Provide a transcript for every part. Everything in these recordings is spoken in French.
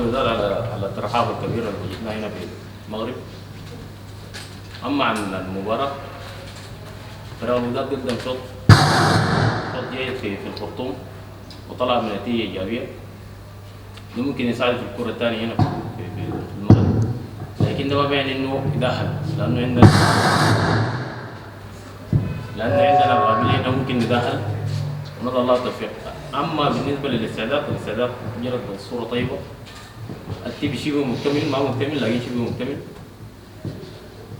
الوداد على الترحاب الكبير اللي جبناه هنا في المغرب. اما عن المباراه فريق الوداد قدم شوط جيد في الخرطوم وطلع بنتيجه ايجابيه. ده ممكن يساعد في الكره الثانيه هنا في المغرب، لكن ده ما بيعني انه يدخل، لانه عندنا القابليه انه ممكن ندخل ونضع الله التوفيق. اما بالنسبه للاستعداد فالاستعداد جرت بصوره طيبه. التيم شبه مكتمل، ما مكتمل لكن شبه مكتمل.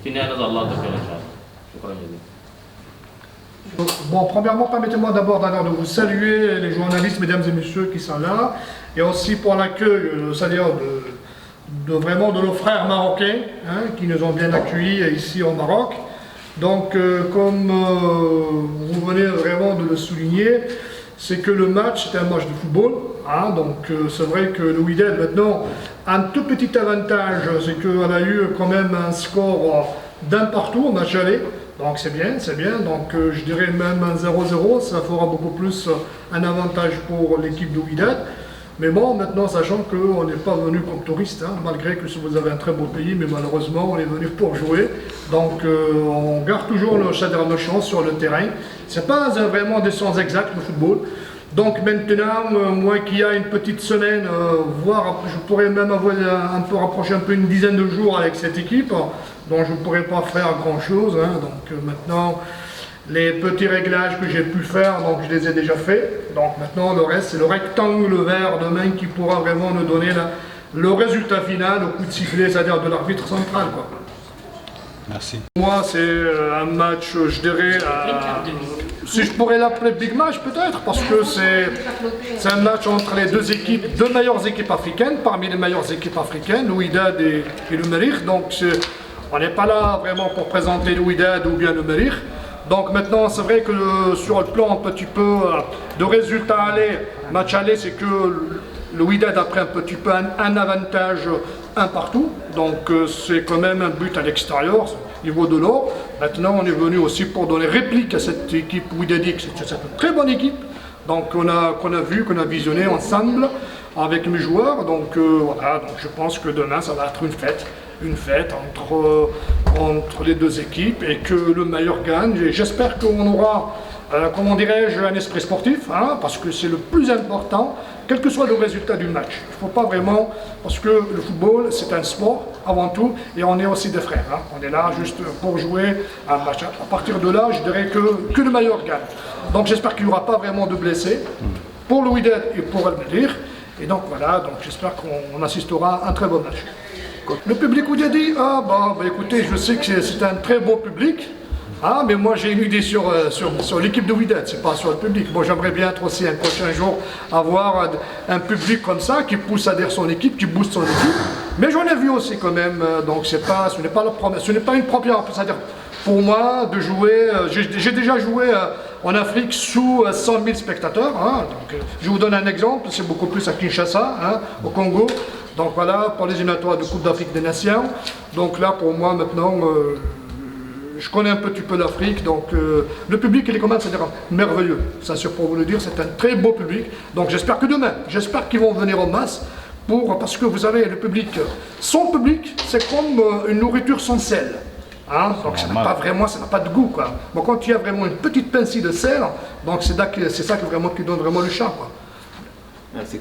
في النهايه نضع الله التوفيق ان شاء الله. شكرا جزيلا. Bon, premièrement, permettez-moi d'abord de vous saluer les journalistes, mesdames et messieurs qui sont là, et aussi pour l'accueil, c'est-à-dire vraiment de nos frères marocains hein, qui nous ont bien accueillis ici au Maroc. Donc, comme vous venez vraiment de le souligner, c'est que le match, c'est un match de football. Hein, donc, c'est vrai que le Wydad maintenant a un tout petit avantage, c'est qu'elle a eu quand même un score d'un partout au match aller. Donc c'est bien, c'est bien. Donc je dirais même un 0-0, ça fera beaucoup plus un avantage pour l'équipe de Wydad. Mais bon, maintenant, sachant qu'on n'est pas venu comme touriste, hein, malgré que vous avez un très beau pays, mais malheureusement, on est venu pour jouer. Donc on garde toujours nos chances sur le terrain. Ce n'est pas vraiment des sens exacts, le football. Donc maintenant, moi qui a une petite semaine, voire je pourrais même avoir un peu rapprocher un peu une dizaine de jours avec cette équipe, dont je ne pourrais pas faire grand chose. Hein. Donc maintenant, les petits réglages que j'ai pu faire, donc je les ai déjà faits. Donc maintenant, le reste, c'est le rectangle vert demain qui pourra vraiment nous donner le résultat final au coup de sifflet, c'est-à-dire de l'arbitre central, quoi. Merci. Moi, c'est un match, je dirais, si je pourrais l'appeler big match peut-être, parce que c'est un match entre les deux équipes, deux meilleures équipes africaines, parmi les meilleures équipes africaines, le Wydad et le Merrikh. Donc on n'est pas là vraiment pour présenter le Wydad ou bien le Merrikh. Donc maintenant, c'est vrai que sur le plan un petit peu de résultat aller, match aller, c'est que le Wydad a pris un petit peu un avantage un partout, donc c'est quand même un but à l'extérieur, niveau de l'or. Maintenant on est venu aussi pour donner réplique à cette équipe Wydadique, c'est une très bonne équipe, donc qu'on a visionné ensemble avec mes joueurs, donc voilà, donc je pense que demain ça va être une fête entre les deux équipes et que le meilleur gagne. Et j'espère qu'on aura, comment dirais-je, un esprit sportif, hein, parce que c'est le plus important, quel que soit le résultat du match. Il ne faut pas vraiment, parce que le football c'est un sport avant tout, et on est aussi des frères. Hein. On est là juste pour jouer un match. À partir de là, je dirais que le meilleur gagne. Donc j'espère qu'il n'y aura pas vraiment de blessés pour le Wydad et pour El Merrikh. Et donc voilà, donc j'espère qu'on assistera à un très bon match. Le public Wydadi, écoutez, je sais que c'est un très beau public, hein, mais moi j'ai une idée sur l'équipe de Wydad, c'est pas sur le public. Moi j'aimerais bien être aussi un prochain jour avoir un public comme ça qui pousse à dire son équipe, qui booste son équipe. Mais j'en ai vu aussi quand même, donc ce n'est pas une première, c'est-à-dire pour moi de jouer, j'ai déjà joué en Afrique sous 100 000 spectateurs. Hein, donc, je vous donne un exemple, c'est beaucoup plus à Kinshasa, hein, au Congo. Donc voilà, pour les éliminatoires de Coupe d'Afrique des Nations. Donc là, pour moi, maintenant, je connais un petit peu l'Afrique. Donc le public, il est comment, c'est-à-dire merveilleux. Ça, c'est pour vous le dire, c'est un très beau public. Donc j'espère que demain, j'espère qu'ils vont venir en masse. Parce que vous savez, le public, son public, c'est comme une nourriture sans sel. Hein, donc ça n'a pas vraiment, ça n'a pas de goût, quoi. Bon, quand il y a vraiment une petite pincée de sel, donc c'est ça qui donne vraiment le charme, quoi. Merci.